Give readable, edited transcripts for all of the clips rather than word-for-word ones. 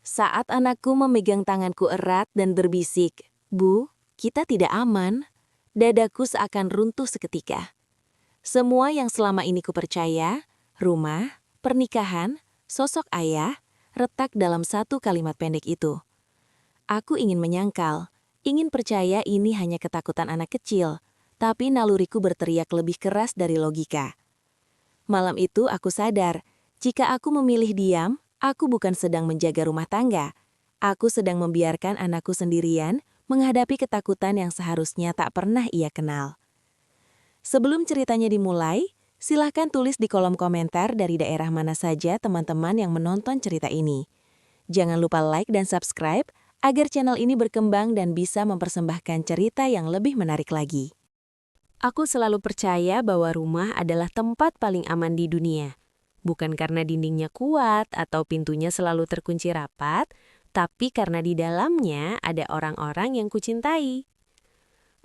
Saat anakku memegang tanganku erat dan berbisik, "Bu, kita tidak aman," dadaku seakan runtuh seketika. Semua yang selama ini kupercaya, rumah, pernikahan, sosok ayah, retak dalam satu kalimat pendek itu. Aku ingin menyangkal, ingin percaya ini hanya ketakutan anak kecil, tapi naluriku berteriak lebih keras dari logika. Malam itu aku sadar, jika aku memilih diam, aku bukan sedang menjaga rumah tangga. Aku sedang membiarkan anakku sendirian menghadapi ketakutan yang seharusnya tak pernah ia kenal. Sebelum ceritanya dimulai, silahkan tulis di kolom komentar dari daerah mana saja teman-teman yang menonton cerita ini. Jangan lupa like dan subscribe agar channel ini berkembang dan bisa mempersembahkan cerita yang lebih menarik lagi. Aku selalu percaya bahwa rumah adalah tempat paling aman di dunia. Bukan karena dindingnya kuat atau pintunya selalu terkunci rapat, tapi karena di dalamnya ada orang-orang yang kucintai.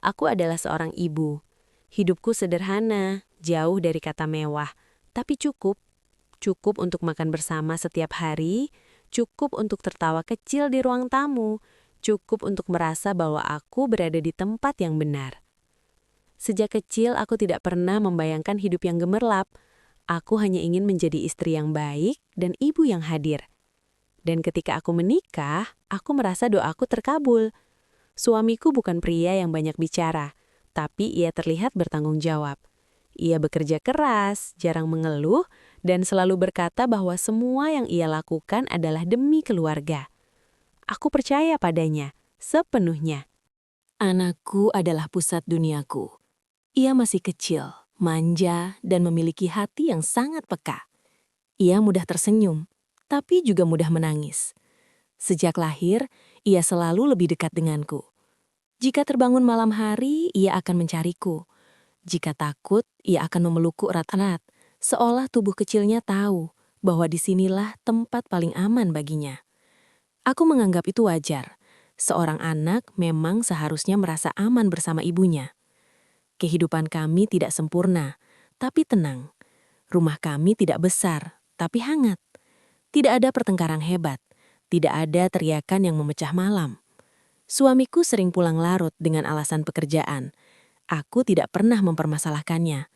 Aku adalah seorang ibu. Hidupku sederhana, jauh dari kata mewah, tapi cukup. Cukup untuk makan bersama setiap hari, cukup untuk tertawa kecil di ruang tamu, cukup untuk merasa bahwa aku berada di tempat yang benar. Sejak kecil aku tidak pernah membayangkan hidup yang gemerlap. Aku hanya ingin menjadi istri yang baik dan ibu yang hadir. Dan ketika aku menikah, aku merasa doaku terkabul. Suamiku bukan pria yang banyak bicara, tapi ia terlihat bertanggung jawab. Ia bekerja keras, jarang mengeluh, dan selalu berkata bahwa semua yang ia lakukan adalah demi keluarga. Aku percaya padanya, sepenuhnya. Anakku adalah pusat duniaku. Ia masih kecil, manja, dan memiliki hati yang sangat peka. Ia mudah tersenyum, tapi juga mudah menangis. Sejak lahir, ia selalu lebih dekat denganku. Jika terbangun malam hari, ia akan mencariku. Jika takut, ia akan memelukku erat-erat, seolah tubuh kecilnya tahu bahwa disinilah tempat paling aman baginya. Aku menganggap itu wajar. Seorang anak memang seharusnya merasa aman bersama ibunya. Kehidupan kami tidak sempurna, tapi tenang. Rumah kami tidak besar, tapi hangat. Tidak ada pertengkaran hebat, tidak ada teriakan yang memecah malam. Suamiku sering pulang larut dengan alasan pekerjaan. Aku tidak pernah mempermasalahkannya.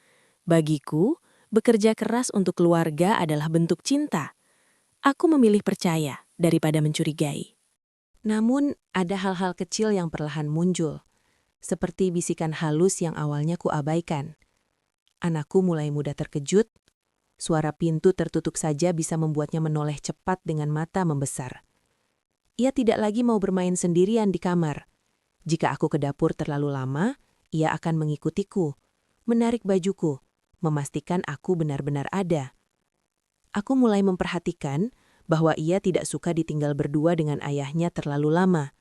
Bagiku, bekerja keras untuk keluarga adalah bentuk cinta. Aku memilih percaya daripada mencurigai. Namun, ada hal-hal kecil yang perlahan muncul, seperti bisikan halus yang awalnya kuabaikan. Anakku mulai mudah terkejut, suara pintu tertutup saja bisa membuatnya menoleh cepat dengan mata membesar. Ia tidak lagi mau bermain sendirian di kamar. Jika aku ke dapur terlalu lama, ia akan mengikutiku, menarik bajuku, memastikan aku benar-benar ada. Aku mulai memperhatikan bahwa ia tidak suka ditinggal berdua dengan ayahnya terlalu lama.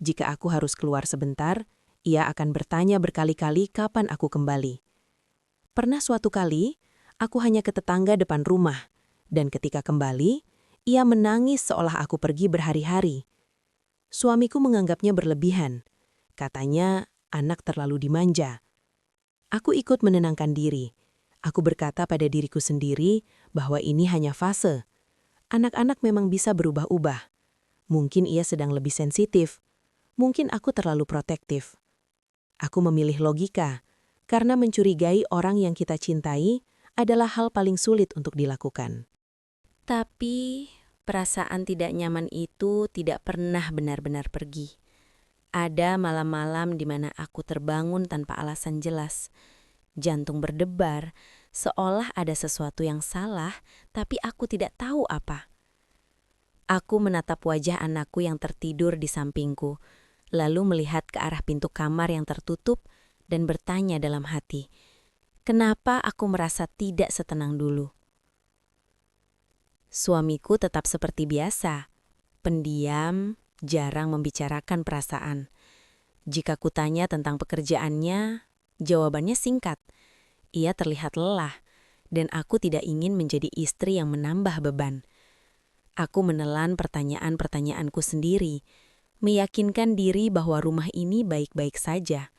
Jika aku harus keluar sebentar, ia akan bertanya berkali-kali kapan aku kembali. Pernah suatu kali, aku hanya ke tetangga depan rumah, dan ketika kembali, ia menangis seolah aku pergi berhari-hari. Suamiku menganggapnya berlebihan. Katanya, anak terlalu dimanja. Aku ikut menenangkan diri. Aku berkata pada diriku sendiri bahwa ini hanya fase. Anak-anak memang bisa berubah-ubah. Mungkin ia sedang lebih sensitif. Mungkin aku terlalu protektif. Aku memilih logika, karena mencurigai orang yang kita cintai adalah hal paling sulit untuk dilakukan. Tapi, perasaan tidak nyaman itu tidak pernah benar-benar pergi. Ada malam-malam di mana aku terbangun tanpa alasan jelas. Jantung berdebar, seolah ada sesuatu yang salah, tapi aku tidak tahu apa. Aku menatap wajah anakku yang tertidur di sampingku, lalu melihat ke arah pintu kamar yang tertutup dan bertanya dalam hati, kenapa aku merasa tidak setenang dulu? Suamiku tetap seperti biasa, pendiam, jarang membicarakan perasaan. Jika kutanya tentang pekerjaannya, jawabannya singkat. Ia terlihat lelah, dan aku tidak ingin menjadi istri yang menambah beban. Aku menelan pertanyaan-pertanyaanku sendiri, meyakinkan diri bahwa rumah ini baik-baik saja.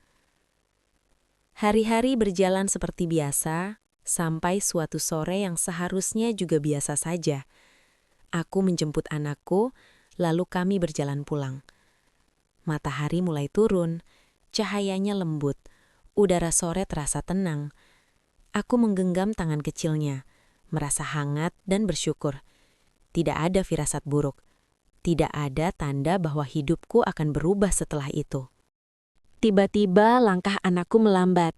Hari-hari berjalan seperti biasa, sampai suatu sore yang seharusnya juga biasa saja. Aku menjemput anakku, lalu kami berjalan pulang. Matahari mulai turun, cahayanya lembut, udara sore terasa tenang. Aku menggenggam tangan kecilnya, merasa hangat dan bersyukur. Tidak ada firasat buruk. Tidak ada tanda bahwa hidupku akan berubah setelah itu. Tiba-tiba langkah anakku melambat.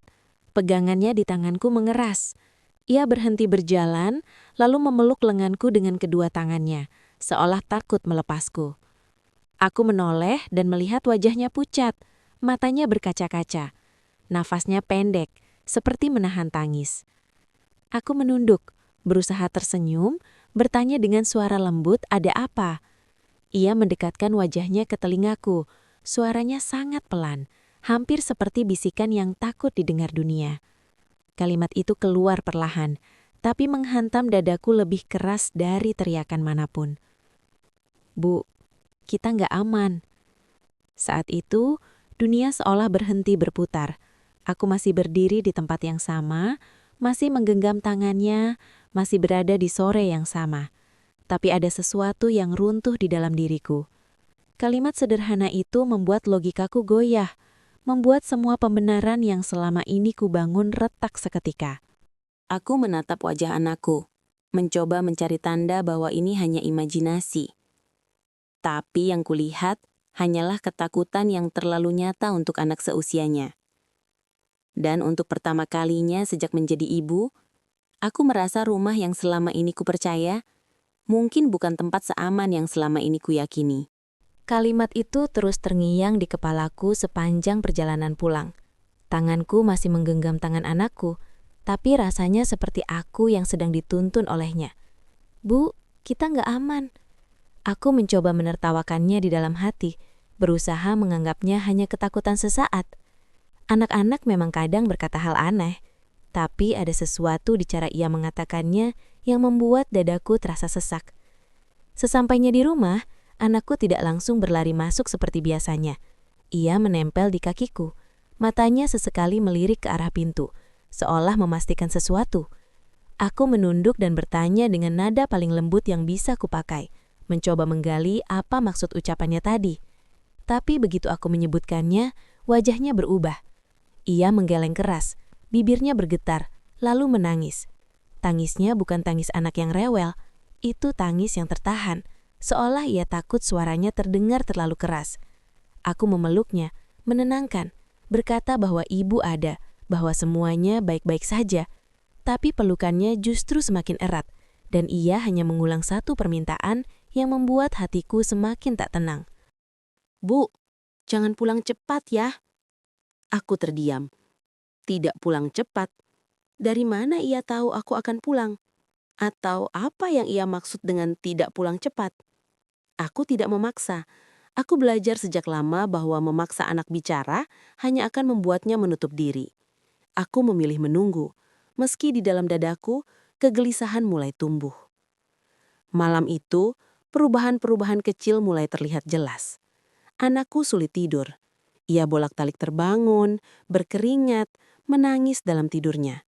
Pegangannya di tanganku mengeras. Ia berhenti berjalan, lalu memeluk lenganku dengan kedua tangannya, seolah takut melepasku. Aku menoleh dan melihat wajahnya pucat, matanya berkaca-kaca. Nafasnya pendek, seperti menahan tangis. Aku menunduk, berusaha tersenyum, bertanya dengan suara lembut, "Ada apa?" Ia mendekatkan wajahnya ke telingaku. Suaranya sangat pelan, hampir seperti bisikan yang takut didengar dunia. Kalimat itu keluar perlahan, tapi menghantam dadaku lebih keras dari teriakan manapun. "Bu, kita nggak aman." Saat itu, dunia seolah berhenti berputar. Aku masih berdiri di tempat yang sama, masih menggenggam tangannya, masih berada di sore yang sama. Tapi ada sesuatu yang runtuh di dalam diriku. Kalimat sederhana itu membuat logikaku goyah, membuat semua pembenaran yang selama ini kubangun retak seketika. Aku menatap wajah anakku, mencoba mencari tanda bahwa ini hanya imajinasi. Tapi yang kulihat hanyalah ketakutan yang terlalu nyata untuk anak seusianya. Dan untuk pertama kalinya sejak menjadi ibu, aku merasa rumah yang selama ini kupercaya mungkin bukan tempat seaman yang selama ini kuyakini. Kalimat itu terus terngiang di kepalaku sepanjang perjalanan pulang. Tanganku masih menggenggam tangan anakku, tapi rasanya seperti aku yang sedang dituntun olehnya. "Bu, kita nggak aman." Aku mencoba menertawakannya di dalam hati, berusaha menganggapnya hanya ketakutan sesaat. Anak-anak memang kadang berkata hal aneh, tapi ada sesuatu di cara ia mengatakannya yang membuat dadaku terasa sesak. Sesampainya di rumah, anakku tidak langsung berlari masuk seperti biasanya. Ia menempel di kakiku, matanya sesekali melirik ke arah pintu, seolah memastikan sesuatu. Aku menunduk dan bertanya dengan nada paling lembut yang bisa kupakai, mencoba menggali apa maksud ucapannya tadi. Tapi begitu aku menyebutkannya, wajahnya berubah. Ia menggeleng keras, bibirnya bergetar, lalu menangis. Tangisnya bukan tangis anak yang rewel, itu tangis yang tertahan, seolah ia takut suaranya terdengar terlalu keras. Aku memeluknya, menenangkan, berkata bahwa ibu ada, bahwa semuanya baik-baik saja. Tapi pelukannya justru semakin erat, dan ia hanya mengulang satu permintaan yang membuat hatiku semakin tak tenang. "Bu, jangan pulang cepat ya." Aku terdiam. Tidak pulang cepat. Dari mana ia tahu aku akan pulang? Atau apa yang ia maksud dengan tidak pulang cepat? Aku tidak memaksa. Aku belajar sejak lama bahwa memaksa anak bicara hanya akan membuatnya menutup diri. Aku memilih menunggu, meski di dalam dadaku kegelisahan mulai tumbuh. Malam itu, perubahan-perubahan kecil mulai terlihat jelas. Anakku sulit tidur. Ia bolak-balik terbangun, berkeringat, menangis dalam tidurnya.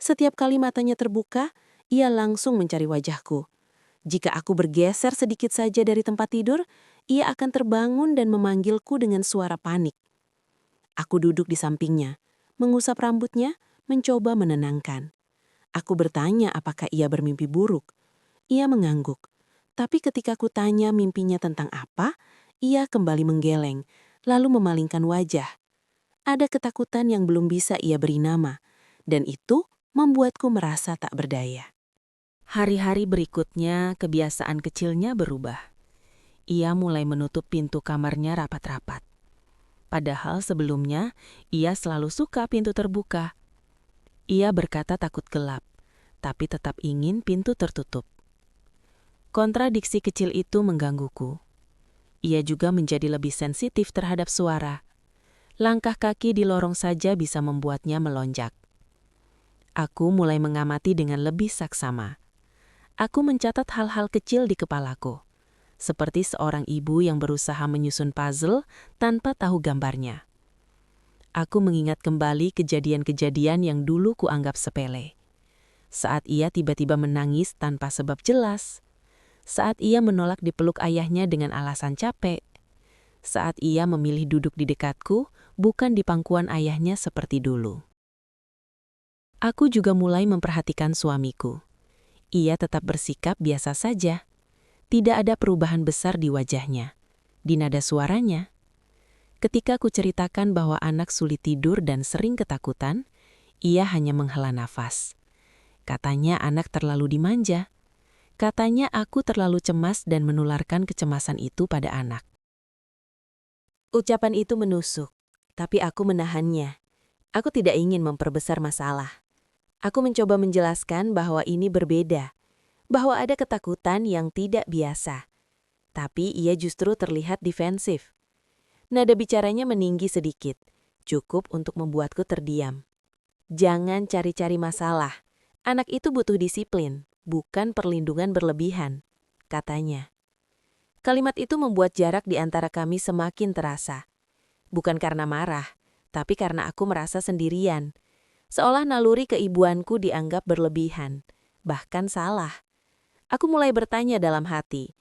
Setiap kali matanya terbuka, ia langsung mencari wajahku. Jika aku bergeser sedikit saja dari tempat tidur, ia akan terbangun dan memanggilku dengan suara panik. Aku duduk di sampingnya, mengusap rambutnya, mencoba menenangkan. Aku bertanya apakah ia bermimpi buruk. Ia mengangguk. Tapi ketika ku tanya mimpinya tentang apa, ia kembali menggeleng, lalu memalingkan wajah. Ada ketakutan yang belum bisa ia beri nama, dan itu membuatku merasa tak berdaya. Hari-hari berikutnya, kebiasaan kecilnya berubah. Ia mulai menutup pintu kamarnya rapat-rapat. Padahal sebelumnya, ia selalu suka pintu terbuka. Ia berkata takut gelap, tapi tetap ingin pintu tertutup. Kontradiksi kecil itu menggangguku. Ia juga menjadi lebih sensitif terhadap suara. Langkah kaki di lorong saja bisa membuatnya melonjak. Aku mulai mengamati dengan lebih saksama. Aku mencatat hal-hal kecil di kepalaku, seperti seorang ibu yang berusaha menyusun puzzle tanpa tahu gambarnya. Aku mengingat kembali kejadian-kejadian yang dulu kuanggap sepele. Saat ia tiba-tiba menangis tanpa sebab jelas, Saat ia menolak dipeluk ayahnya dengan alasan capek. Saat ia memilih duduk di dekatku, bukan di pangkuan ayahnya seperti dulu. Aku juga mulai memperhatikan suamiku. Ia tetap bersikap biasa saja. Tidak ada perubahan besar di wajahnya, di nada suaranya. Ketika ku ceritakan bahwa anak sulit tidur dan sering ketakutan, ia hanya menghela nafas. Katanya anak terlalu dimanja. Katanya aku terlalu cemas dan menularkan kecemasan itu pada anak. Ucapan itu menusuk, tapi aku menahannya. Aku tidak ingin memperbesar masalah. Aku mencoba menjelaskan bahwa ini berbeda, bahwa ada ketakutan yang tidak biasa. Tapi ia justru terlihat defensif. Nada bicaranya meninggi sedikit, cukup untuk membuatku terdiam. Jangan cari-cari masalah. Anak itu butuh disiplin, bukan perlindungan berlebihan, katanya. Kalimat itu membuat jarak di antara kami semakin terasa. Bukan karena marah, tapi karena aku merasa sendirian. Seolah naluri keibuanku dianggap berlebihan, bahkan salah. Aku mulai bertanya dalam hati,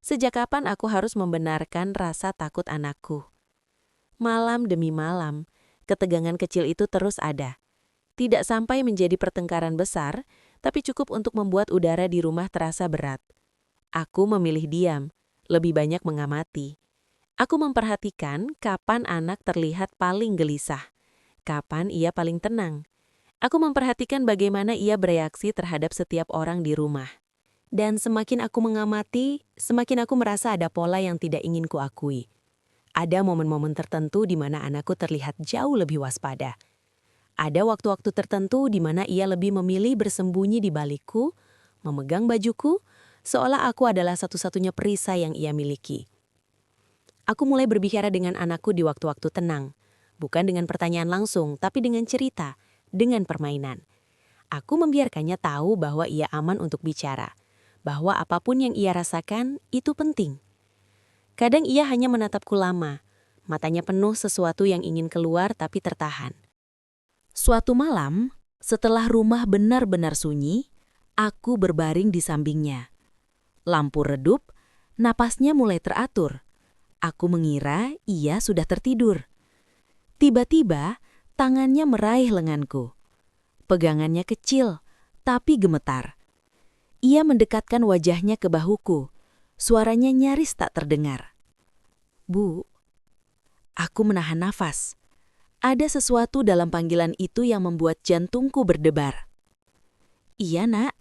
sejak kapan aku harus membenarkan rasa takut anakku? Malam demi malam, ketegangan kecil itu terus ada. Tidak sampai menjadi pertengkaran besar, tapi cukup untuk membuat udara di rumah terasa berat. Aku memilih diam, lebih banyak mengamati. Aku memperhatikan kapan anak terlihat paling gelisah, kapan ia paling tenang. Aku memperhatikan bagaimana ia bereaksi terhadap setiap orang di rumah. Dan semakin aku mengamati, semakin aku merasa ada pola yang tidak ingin kuakui. Ada momen-momen tertentu di mana anakku terlihat jauh lebih waspada. Ada waktu-waktu tertentu di mana ia lebih memilih bersembunyi di balikku, memegang bajuku, seolah aku adalah satu-satunya perisai yang ia miliki. Aku mulai berbicara dengan anakku di waktu-waktu tenang, bukan dengan pertanyaan langsung, tapi dengan cerita, dengan permainan. Aku membiarkannya tahu bahwa ia aman untuk bicara, bahwa apapun yang ia rasakan itu penting. Kadang ia hanya menatapku lama, matanya penuh sesuatu yang ingin keluar tapi tertahan. Suatu malam, setelah rumah benar-benar sunyi, aku berbaring di sampingnya. Lampu redup, napasnya mulai teratur. Aku mengira ia sudah tertidur. Tiba-tiba, tangannya meraih lenganku. Pegangannya kecil, tapi gemetar. Ia mendekatkan wajahnya ke bahuku. Suaranya nyaris tak terdengar. "Bu." Aku menahan nafas. Ada sesuatu dalam panggilan itu yang membuat jantungku berdebar. "Iya, Nak."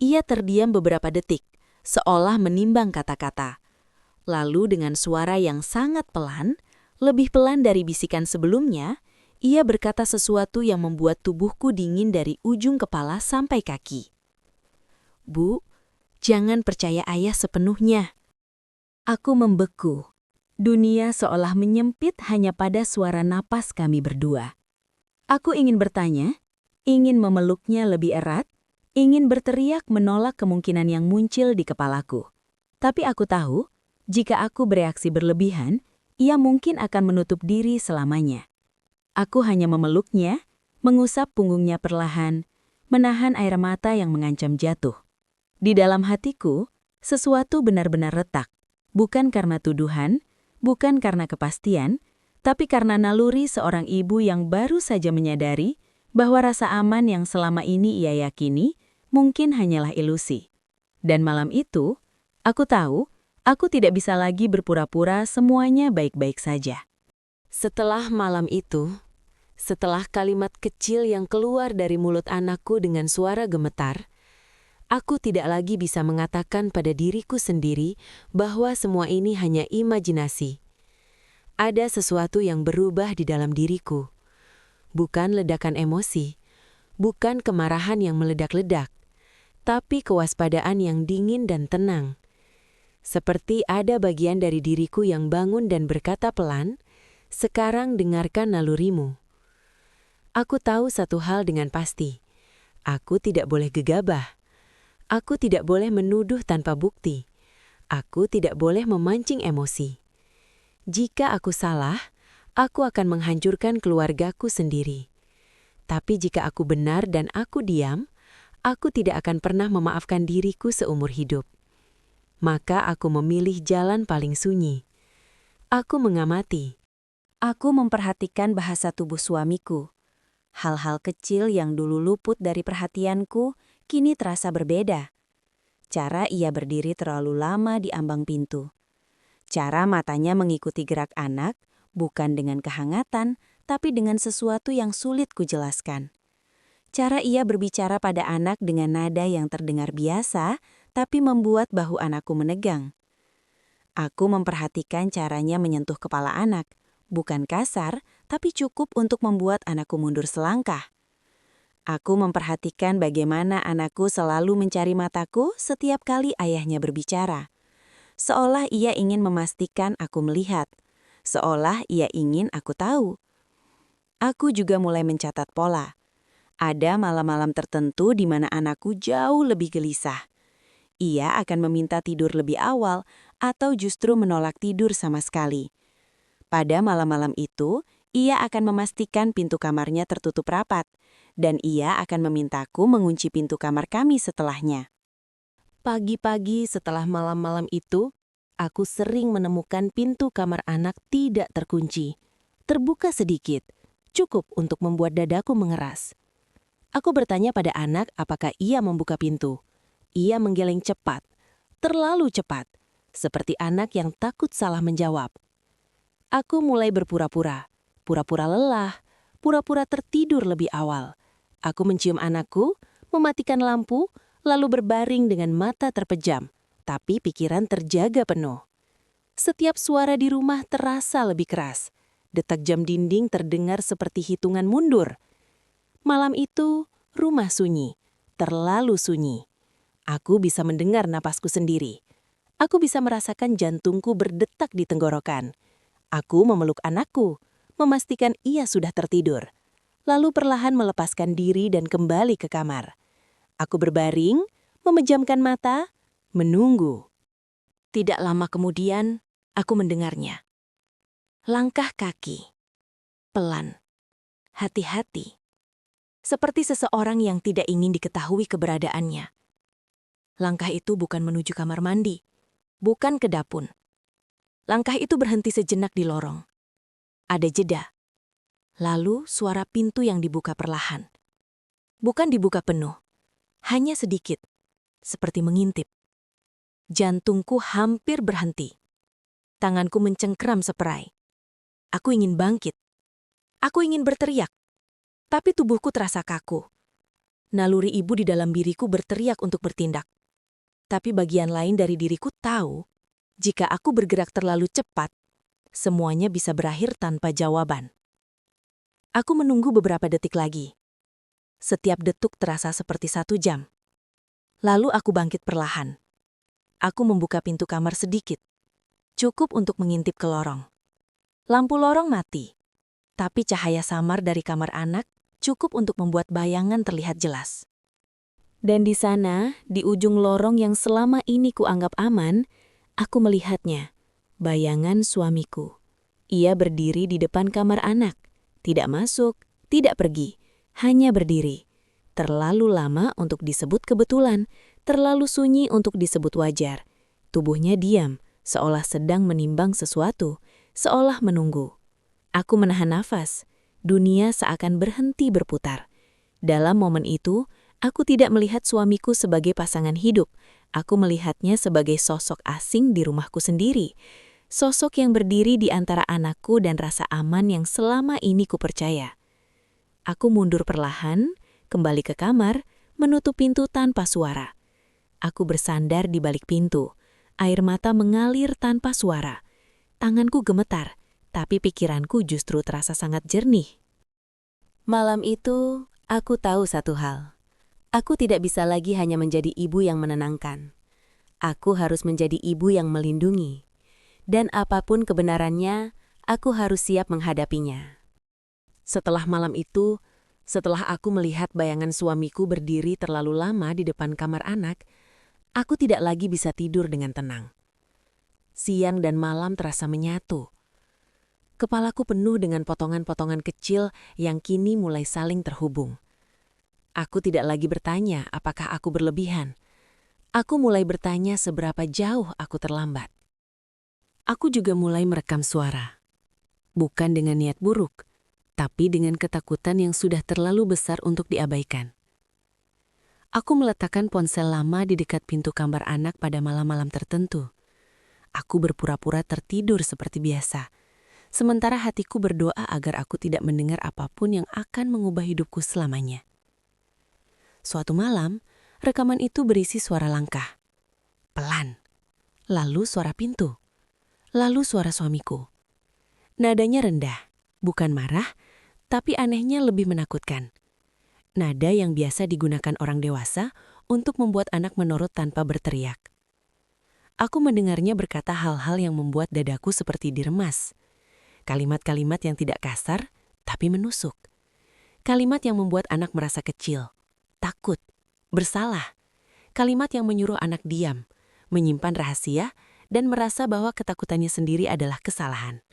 Ia terdiam beberapa detik, seolah menimbang kata-kata. Lalu dengan suara yang sangat pelan, lebih pelan dari bisikan sebelumnya, ia berkata sesuatu yang membuat tubuhku dingin dari ujung kepala sampai kaki. "Bu, jangan percaya ayah sepenuhnya." Aku membeku. Dunia seolah menyempit hanya pada suara napas kami berdua. Aku ingin bertanya, ingin memeluknya lebih erat, ingin berteriak menolak kemungkinan yang muncul di kepalaku. Tapi aku tahu, jika aku bereaksi berlebihan, ia mungkin akan menutup diri selamanya. Aku hanya memeluknya, mengusap punggungnya perlahan, menahan air mata yang mengancam jatuh. Di dalam hatiku, sesuatu benar-benar retak, bukan karena tuduhan, bukan karena kepastian, tapi karena naluri seorang ibu yang baru saja menyadari bahwa rasa aman yang selama ini ia yakini mungkin hanyalah ilusi. Dan malam itu, aku tahu, aku tidak bisa lagi berpura-pura semuanya baik-baik saja. Setelah malam itu, setelah kalimat kecil yang keluar dari mulut anakku dengan suara gemetar, aku tidak lagi bisa mengatakan pada diriku sendiri bahwa semua ini hanya imajinasi. Ada sesuatu yang berubah di dalam diriku. Bukan ledakan emosi, bukan kemarahan yang meledak-ledak, tapi kewaspadaan yang dingin dan tenang. Seperti ada bagian dari diriku yang bangun dan berkata pelan, "Sekarang dengarkan nalurimu." Aku tahu satu hal dengan pasti. Aku tidak boleh gegabah. Aku tidak boleh menuduh tanpa bukti. Aku tidak boleh memancing emosi. Jika aku salah, aku akan menghancurkan keluargaku sendiri. Tapi jika aku benar dan aku diam, aku tidak akan pernah memaafkan diriku seumur hidup. Maka aku memilih jalan paling sunyi. Aku mengamati. Aku memperhatikan bahasa tubuh suamiku. Hal-hal kecil yang dulu luput dari perhatianku kini terasa berbeda. Cara ia berdiri terlalu lama di ambang pintu. Cara matanya mengikuti gerak anak, bukan dengan kehangatan, tapi dengan sesuatu yang sulit kujelaskan. Cara ia berbicara pada anak dengan nada yang terdengar biasa, tapi membuat bahu anakku menegang. Aku memperhatikan caranya menyentuh kepala anak, bukan kasar, tapi cukup untuk membuat anakku mundur selangkah. Aku memperhatikan bagaimana anakku selalu mencari mataku setiap kali ayahnya berbicara. Seolah ia ingin memastikan aku melihat. Seolah ia ingin aku tahu. Aku juga mulai mencatat pola. Ada malam-malam tertentu di mana anakku jauh lebih gelisah. Ia akan meminta tidur lebih awal atau justru menolak tidur sama sekali. Pada malam-malam itu, ia akan memastikan pintu kamarnya tertutup rapat, dan ia akan memintaku mengunci pintu kamar kami setelahnya. Pagi-pagi setelah malam-malam itu, aku sering menemukan pintu kamar anak tidak terkunci. Terbuka sedikit, cukup untuk membuat dadaku mengeras. Aku bertanya pada anak apakah ia membuka pintu. Ia menggeleng cepat, terlalu cepat, seperti anak yang takut salah menjawab. Aku mulai berpura-pura, pura-pura lelah, pura-pura tertidur lebih awal. Aku mencium anakku, mematikan lampu, lalu berbaring dengan mata terpejam, tapi pikiran terjaga penuh. Setiap suara di rumah terasa lebih keras. Detak jam dinding terdengar seperti hitungan mundur. Malam itu, rumah sunyi, terlalu sunyi. Aku bisa mendengar napasku sendiri. Aku bisa merasakan jantungku berdetak di tenggorokan. Aku memeluk anakku, memastikan ia sudah tertidur. Lalu perlahan melepaskan diri dan kembali ke kamar. Aku berbaring, memejamkan mata, menunggu. Tidak lama kemudian, aku mendengarnya. Langkah kaki. Pelan. Hati-hati. Seperti seseorang yang tidak ingin diketahui keberadaannya. Langkah itu bukan menuju kamar mandi, bukan ke dapur. Langkah itu berhenti sejenak di lorong. Ada jeda. Lalu suara pintu yang dibuka perlahan. Bukan dibuka penuh, hanya sedikit, seperti mengintip. Jantungku hampir berhenti. Tanganku mencengkram seperai. Aku ingin bangkit. Aku ingin berteriak. Tapi tubuhku terasa kaku. Naluri ibu di dalam diriku berteriak untuk bertindak. Tapi bagian lain dari diriku tahu, jika aku bergerak terlalu cepat, semuanya bisa berakhir tanpa jawaban. Aku menunggu beberapa detik lagi. Setiap detuk terasa seperti 1 jam. Lalu aku bangkit perlahan. Aku membuka pintu kamar sedikit. Cukup untuk mengintip ke lorong. Lampu lorong mati. Tapi cahaya samar dari kamar anak cukup untuk membuat bayangan terlihat jelas. Dan di sana, di ujung lorong yang selama ini kuanggap aman, aku melihatnya. Bayangan suamiku. Ia berdiri di depan kamar anak. Tidak masuk, tidak pergi. Hanya berdiri. Terlalu lama untuk disebut kebetulan. Terlalu sunyi untuk disebut wajar. Tubuhnya diam, seolah sedang menimbang sesuatu. Seolah menunggu. Aku menahan nafas. Dunia seakan berhenti berputar. Dalam momen itu, aku tidak melihat suamiku sebagai pasangan hidup. Aku melihatnya sebagai sosok asing di rumahku sendiri. Sosok yang berdiri di antara anakku dan rasa aman yang selama ini kupercaya. Aku mundur perlahan, kembali ke kamar, menutup pintu tanpa suara. Aku bersandar di balik pintu. Air mata mengalir tanpa suara. Tanganku gemetar, tapi pikiranku justru terasa sangat jernih. Malam itu, aku tahu satu hal. Aku tidak bisa lagi hanya menjadi ibu yang menenangkan. Aku harus menjadi ibu yang melindungi. Dan apapun kebenarannya, aku harus siap menghadapinya. Setelah malam itu, setelah aku melihat bayangan suamiku berdiri terlalu lama di depan kamar anak, aku tidak lagi bisa tidur dengan tenang. Siang dan malam terasa menyatu. Kepalaku penuh dengan potongan-potongan kecil yang kini mulai saling terhubung. Aku tidak lagi bertanya apakah aku berlebihan. Aku mulai bertanya seberapa jauh aku terlambat. Aku juga mulai merekam suara. Bukan dengan niat buruk, tapi dengan ketakutan yang sudah terlalu besar untuk diabaikan. Aku meletakkan ponsel lama di dekat pintu kamar anak pada malam-malam tertentu. Aku berpura-pura tertidur seperti biasa, sementara hatiku berdoa agar aku tidak mendengar apapun yang akan mengubah hidupku selamanya. Suatu malam, rekaman itu berisi suara langkah. Pelan. Lalu suara pintu. Lalu suara suamiku. Nadanya rendah, bukan marah, tapi anehnya lebih menakutkan. Nada yang biasa digunakan orang dewasa untuk membuat anak menurut tanpa berteriak. Aku mendengarnya berkata hal-hal yang membuat dadaku seperti diremas. Kalimat-kalimat yang tidak kasar, tapi menusuk. Kalimat yang membuat anak merasa kecil, takut, bersalah. Kalimat yang menyuruh anak diam, menyimpan rahasia, dan merasa bahwa ketakutannya sendiri adalah kesalahan.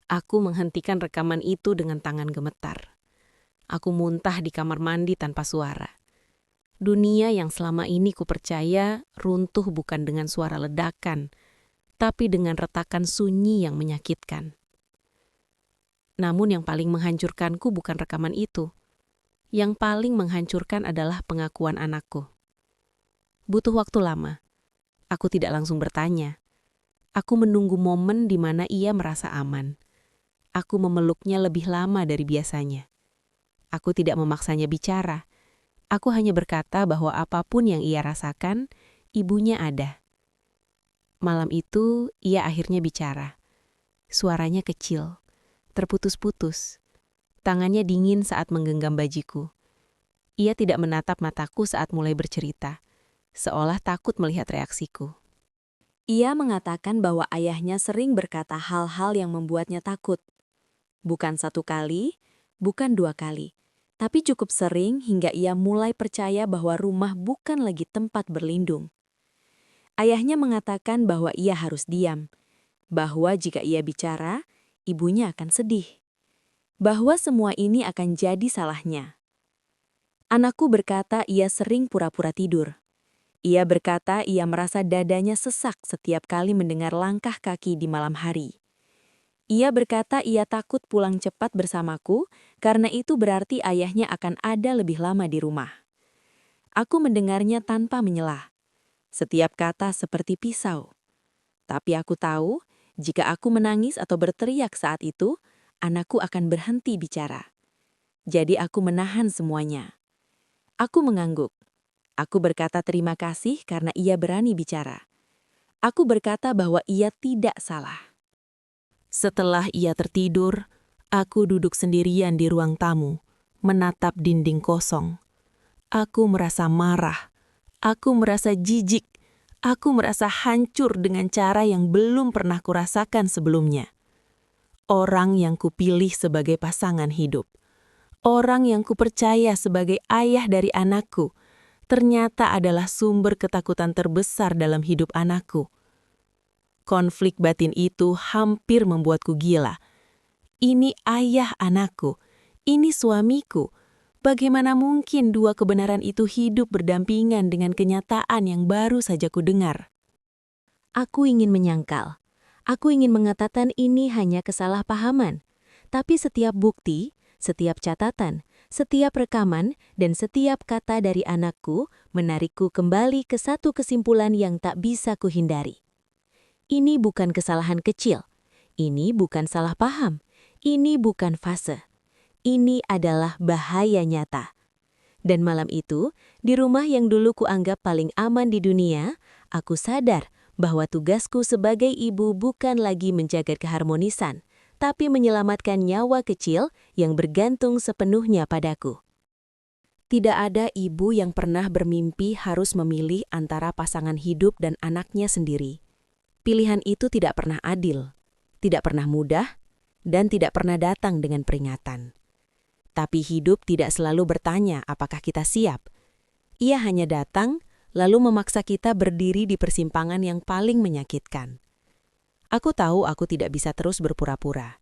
Aku menghentikan rekaman itu dengan tangan gemetar. Aku muntah di kamar mandi tanpa suara. Dunia yang selama ini kupercaya runtuh bukan dengan suara ledakan, tapi dengan retakan sunyi yang menyakitkan. Namun yang paling menghancurkanku bukan rekaman itu. Yang paling menghancurkan adalah pengakuan anakku. Butuh waktu lama. Aku tidak langsung bertanya. Aku menunggu momen di mana ia merasa aman. Aku memeluknya lebih lama dari biasanya. Aku tidak memaksanya bicara. Aku hanya berkata bahwa apapun yang ia rasakan, ibunya ada. Malam itu, ia akhirnya bicara. Suaranya kecil, terputus-putus. Tangannya dingin saat menggenggam bajiku. Ia tidak menatap mataku saat mulai bercerita, seolah takut melihat reaksiku. Ia mengatakan bahwa ayahnya sering berkata hal-hal yang membuatnya takut. Bukan 1 kali, bukan 2 kali, tapi cukup sering hingga ia mulai percaya bahwa rumah bukan lagi tempat berlindung. Ayahnya mengatakan bahwa ia harus diam, bahwa jika ia bicara, ibunya akan sedih, bahwa semua ini akan jadi salahnya. Anakku berkata ia sering pura-pura tidur. Ia berkata ia merasa dadanya sesak setiap kali mendengar langkah kaki di malam hari. Ia berkata ia takut pulang cepat bersamaku karena itu berarti ayahnya akan ada lebih lama di rumah. Aku mendengarnya tanpa menyelah. Setiap kata seperti pisau. Tapi aku tahu, jika aku menangis atau berteriak saat itu, anakku akan berhenti bicara. Jadi aku menahan semuanya. Aku mengangguk. Aku berkata terima kasih karena ia berani bicara. Aku berkata bahwa ia tidak salah. Setelah ia tertidur, aku duduk sendirian di ruang tamu, menatap dinding kosong. Aku merasa marah, aku merasa jijik, aku merasa hancur dengan cara yang belum pernah kurasakan sebelumnya. Orang yang kupilih sebagai pasangan hidup, orang yang kupercaya sebagai ayah dari anakku, ternyata adalah sumber ketakutan terbesar dalam hidup anakku. Konflik batin itu hampir membuatku gila. Ini ayah anakku, ini suamiku. Bagaimana mungkin dua kebenaran itu hidup berdampingan dengan kenyataan yang baru saja kudengar? Aku ingin menyangkal. Aku ingin mengatakan ini hanya kesalahpahaman. Tapi setiap bukti, setiap catatan, setiap rekaman, dan setiap kata dari anakku menarikku kembali ke satu kesimpulan yang tak bisa kuhindari. Ini bukan kesalahan kecil. Ini bukan salah paham. Ini bukan fase. Ini adalah bahaya nyata. Dan malam itu, di rumah yang dulu kuanggap paling aman di dunia, aku sadar bahwa tugasku sebagai ibu bukan lagi menjaga keharmonisan, tapi menyelamatkan nyawa kecil yang bergantung sepenuhnya padaku. Tidak ada ibu yang pernah bermimpi harus memilih antara pasangan hidup dan anaknya sendiri. Pilihan itu tidak pernah adil, tidak pernah mudah, dan tidak pernah datang dengan peringatan. Tapi hidup tidak selalu bertanya apakah kita siap. Ia hanya datang, lalu memaksa kita berdiri di persimpangan yang paling menyakitkan. Aku tahu aku tidak bisa terus berpura-pura.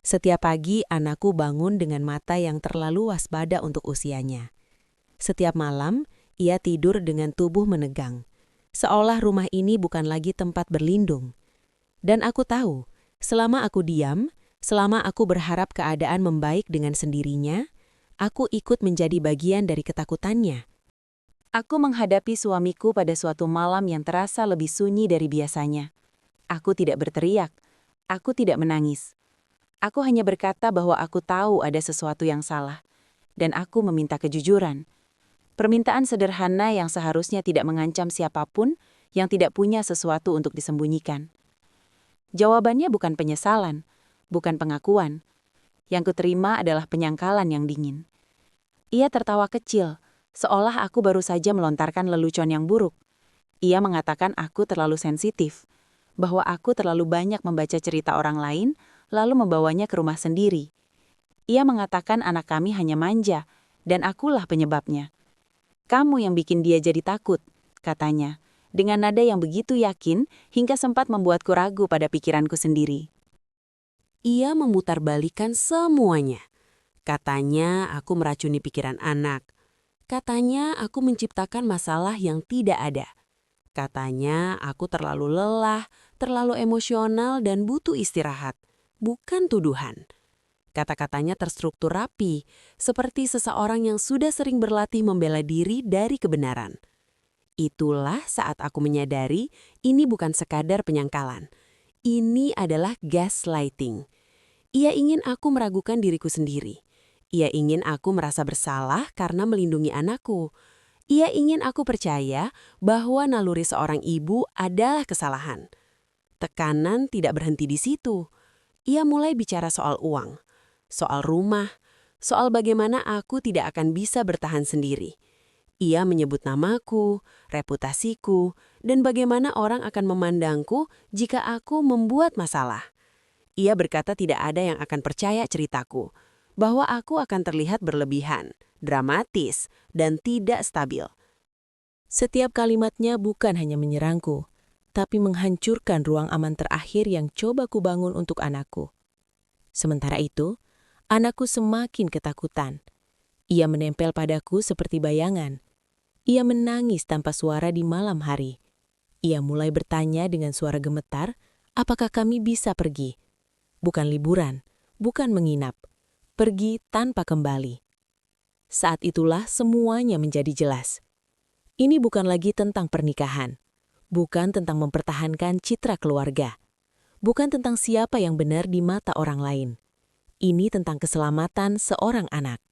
Setiap pagi anakku bangun dengan mata yang terlalu waspada untuk usianya. Setiap malam, ia tidur dengan tubuh menegang. seolah rumah ini bukan lagi tempat berlindung. Dan aku tahu, selama aku diam, selama aku berharap keadaan membaik dengan sendirinya, aku ikut menjadi bagian dari ketakutannya. Aku menghadapi suamiku pada suatu malam yang terasa lebih sunyi dari biasanya. Aku tidak berteriak, aku tidak menangis. Aku hanya berkata bahwa aku tahu ada sesuatu yang salah, dan aku meminta kejujuran. Permintaan sederhana yang seharusnya tidak mengancam siapapun yang tidak punya sesuatu untuk disembunyikan. Jawabannya bukan penyesalan, bukan pengakuan. Yang kuterima adalah penyangkalan yang dingin. Ia tertawa kecil, seolah aku baru saja melontarkan lelucon yang buruk. Ia mengatakan aku terlalu sensitif, bahwa aku terlalu banyak membaca cerita orang lain, lalu membawanya ke rumah sendiri. Ia mengatakan anak kami hanya manja, dan akulah penyebabnya. Kamu yang bikin dia jadi takut, katanya, dengan nada yang begitu yakin hingga sempat membuatku ragu pada pikiranku sendiri. Ia memutarbalikkan semuanya. Katanya aku meracuni pikiran anak. Katanya aku menciptakan masalah yang tidak ada. Katanya aku terlalu lelah, terlalu emosional dan butuh istirahat. Bukan tuduhan. Kata-katanya terstruktur rapi, seperti seseorang yang sudah sering berlatih membela diri dari kebenaran. Itulah saat aku menyadari ini bukan sekadar penyangkalan. Ini adalah gaslighting. Ia ingin aku meragukan diriku sendiri. Ia ingin aku merasa bersalah karena melindungi anakku. Ia ingin aku percaya bahwa naluri seorang ibu adalah kesalahan. Tekanan tidak berhenti di situ. Ia mulai bicara soal uang, soal rumah, soal bagaimana aku tidak akan bisa bertahan sendiri. Ia menyebut namaku, reputasiku, dan bagaimana orang akan memandangku jika aku membuat masalah. Ia berkata tidak ada yang akan percaya ceritaku, bahwa aku akan terlihat berlebihan, dramatis, dan tidak stabil. Setiap kalimatnya bukan hanya menyerangku, tapi menghancurkan ruang aman terakhir yang coba kubangun untuk anakku. Sementara itu, anakku semakin ketakutan. Ia menempel padaku seperti bayangan. Ia menangis tanpa suara di malam hari. Ia mulai bertanya dengan suara gemetar, apakah kami bisa pergi? Bukan liburan, bukan menginap. Pergi tanpa kembali. Saat itulah semuanya menjadi jelas. Ini bukan lagi tentang pernikahan. Bukan tentang mempertahankan citra keluarga. Bukan tentang siapa yang benar di mata orang lain. Ini tentang keselamatan seorang anak.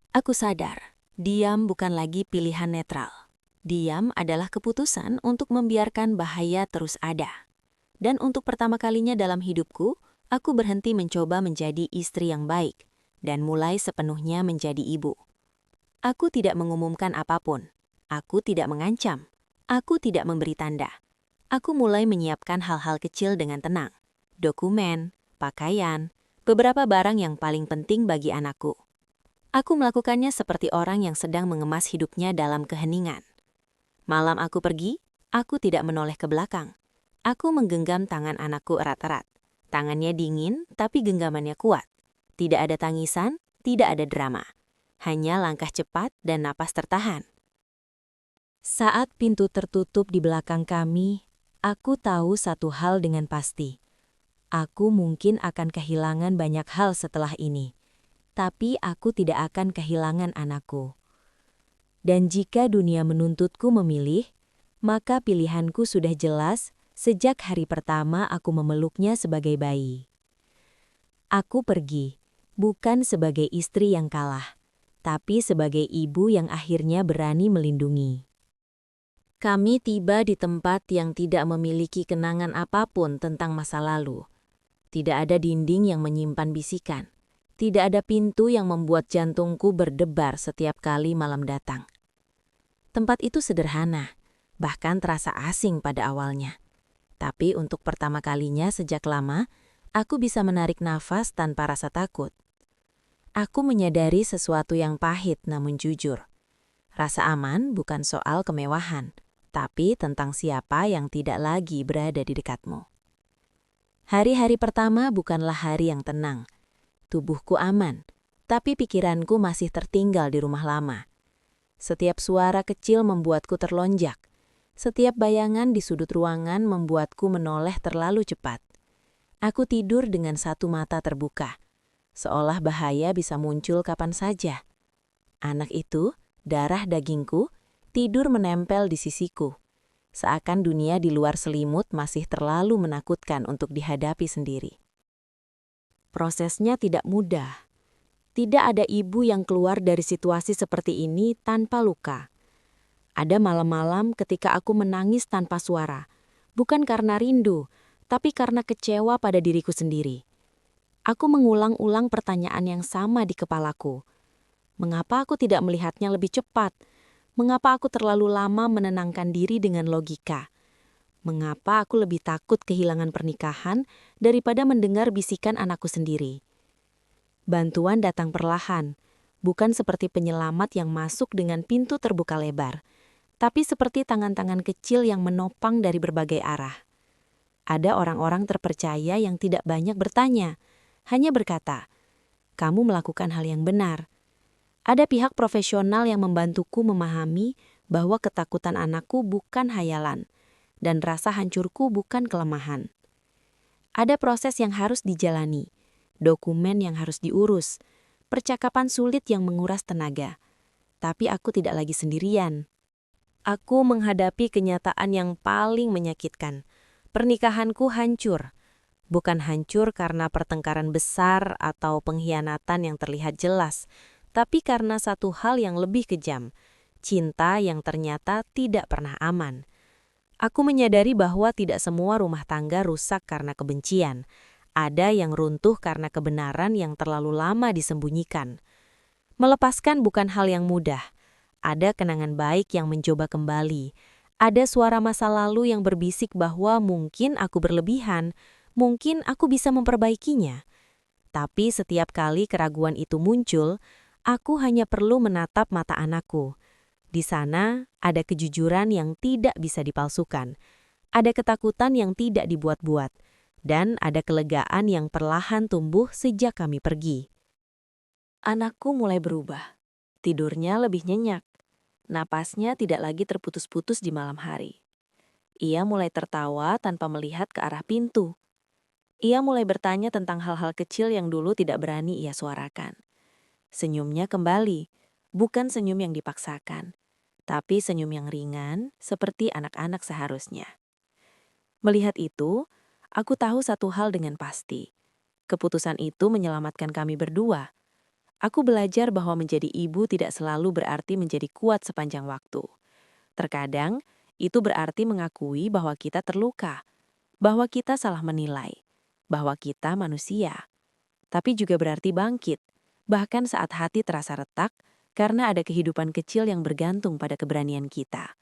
Aku sadar, diam bukan lagi pilihan netral. Diam adalah keputusan untuk membiarkan bahaya terus ada. Dan untuk pertama kalinya dalam hidupku, aku berhenti mencoba menjadi istri yang baik dan mulai sepenuhnya menjadi ibu. Aku tidak mengumumkan apapun. Aku tidak mengancam. Aku tidak memberi tanda. Aku mulai menyiapkan hal-hal kecil dengan tenang. Dokumen, pakaian, beberapa barang yang paling penting bagi anakku. Aku melakukannya seperti orang yang sedang mengemas hidupnya dalam keheningan. Malam aku pergi, aku tidak menoleh ke belakang. Aku menggenggam tangan anakku erat-erat. Tangannya dingin, tapi genggamannya kuat. Tidak ada tangisan, tidak ada drama. Hanya langkah cepat dan napas tertahan. Saat pintu tertutup di belakang kami, aku tahu satu hal dengan pasti. Aku mungkin akan kehilangan banyak hal setelah ini. Tapi aku tidak akan kehilangan anakku. Dan jika dunia menuntutku memilih, maka pilihanku sudah jelas sejak hari pertama aku memeluknya sebagai bayi. Aku pergi, bukan sebagai istri yang kalah, tapi sebagai ibu yang akhirnya berani melindungi. Kami tiba di tempat yang tidak memiliki kenangan apapun tentang masa lalu. Tidak ada dinding yang menyimpan bisikan. Tidak ada pintu yang membuat jantungku berdebar setiap kali malam datang. Tempat itu sederhana, bahkan terasa asing pada awalnya. Tapi untuk pertama kalinya sejak lama, aku bisa menarik nafas tanpa rasa takut. Aku menyadari sesuatu yang pahit namun jujur. Rasa aman bukan soal kemewahan, tapi tentang siapa yang tidak lagi berada di dekatmu. Hari-hari pertama bukanlah hari yang tenang. Tubuhku aman, tapi pikiranku masih tertinggal di rumah lama. Setiap suara kecil membuatku terlonjak. Setiap bayangan di sudut ruangan membuatku menoleh terlalu cepat. Aku tidur dengan satu mata terbuka, seolah bahaya bisa muncul kapan saja. Anak itu, darah dagingku, tidur menempel di sisiku. Seakan dunia di luar selimut masih terlalu menakutkan untuk dihadapi sendiri. Prosesnya tidak mudah. Tidak ada ibu yang keluar dari situasi seperti ini tanpa luka. Ada malam-malam ketika aku menangis tanpa suara, bukan karena rindu, tapi karena kecewa pada diriku sendiri. Aku mengulang-ulang pertanyaan yang sama di kepalaku. Mengapa aku tidak melihatnya lebih cepat? Mengapa aku terlalu lama menenangkan diri dengan logika? Mengapa aku lebih takut kehilangan pernikahan daripada mendengar bisikan anakku sendiri? Bantuan datang perlahan, bukan seperti penyelamat yang masuk dengan pintu terbuka lebar, tapi seperti tangan-tangan kecil yang menopang dari berbagai arah. Ada orang-orang terpercaya yang tidak banyak bertanya, hanya berkata, "Kamu melakukan hal yang benar." Ada pihak profesional yang membantuku memahami bahwa ketakutan anakku bukan hayalan, dan rasa hancurku bukan kelemahan. Ada proses yang harus dijalani, dokumen yang harus diurus, percakapan sulit yang menguras tenaga. Tapi aku tidak lagi sendirian. Aku menghadapi kenyataan yang paling menyakitkan. Pernikahanku hancur. Bukan hancur karena pertengkaran besar atau pengkhianatan yang terlihat jelas, tapi karena satu hal yang lebih kejam, cinta yang ternyata tidak pernah aman. Aku menyadari bahwa tidak semua rumah tangga rusak karena kebencian. Ada yang runtuh karena kebenaran yang terlalu lama disembunyikan. Melepaskan bukan hal yang mudah. Ada kenangan baik yang mencoba kembali. Ada suara masa lalu yang berbisik bahwa mungkin aku berlebihan, mungkin aku bisa memperbaikinya. Tapi setiap kali keraguan itu muncul, aku hanya perlu menatap mata anakku. Di sana ada kejujuran yang tidak bisa dipalsukan. Ada ketakutan yang tidak dibuat-buat. Dan ada kelegaan yang perlahan tumbuh sejak kami pergi. Anakku mulai berubah. Tidurnya lebih nyenyak. Napasnya tidak lagi terputus-putus di malam hari. Ia mulai tertawa tanpa melihat ke arah pintu. Ia mulai bertanya tentang hal-hal kecil yang dulu tidak berani ia suarakan. Senyumnya kembali, bukan senyum yang dipaksakan, tapi senyum yang ringan seperti anak-anak seharusnya. Melihat itu, aku tahu satu hal dengan pasti. Keputusan itu menyelamatkan kami berdua. Aku belajar bahwa menjadi ibu tidak selalu berarti menjadi kuat sepanjang waktu. Terkadang, itu berarti mengakui bahwa kita terluka, bahwa kita salah menilai, bahwa kita manusia. Tapi juga berarti bangkit, bahkan saat hati terasa retak, karena ada kehidupan kecil yang bergantung pada keberanian kita.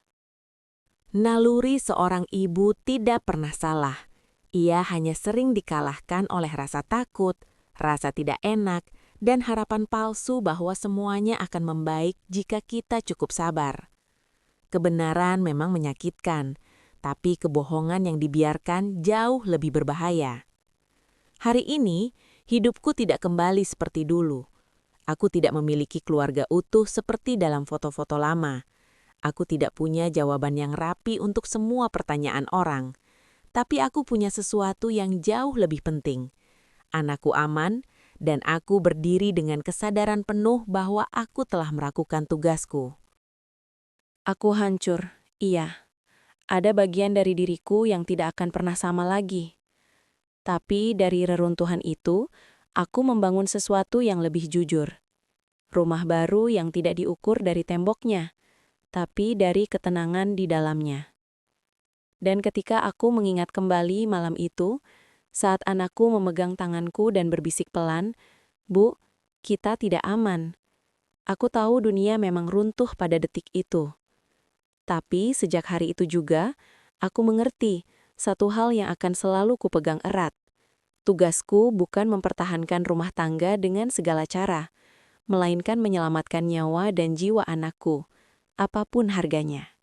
Naluri seorang ibu tidak pernah salah. Ia hanya sering dikalahkan oleh rasa takut, rasa tidak enak, dan harapan palsu bahwa semuanya akan membaik jika kita cukup sabar. Kebenaran memang menyakitkan, tapi kebohongan yang dibiarkan jauh lebih berbahaya. Hari ini, hidupku tidak kembali seperti dulu. Aku tidak memiliki keluarga utuh seperti dalam foto-foto lama. Aku tidak punya jawaban yang rapi untuk semua pertanyaan orang. Tapi aku punya sesuatu yang jauh lebih penting. Anakku aman, dan aku berdiri dengan kesadaran penuh bahwa aku telah melakukan tugasku. Aku hancur, iya. Ada bagian dari diriku yang tidak akan pernah sama lagi. Tapi dari reruntuhan itu, aku membangun sesuatu yang lebih jujur. Rumah baru yang tidak diukur dari temboknya, tapi dari ketenangan di dalamnya. Dan ketika aku mengingat kembali malam itu, saat anakku memegang tanganku dan berbisik pelan, "Bu, kita tidak aman." Aku tahu dunia memang runtuh pada detik itu. Tapi sejak hari itu juga, aku mengerti satu hal yang akan selalu kupegang erat. Tugasku bukan mempertahankan rumah tangga dengan segala cara, melainkan menyelamatkan nyawa dan jiwa anakku, apapun harganya.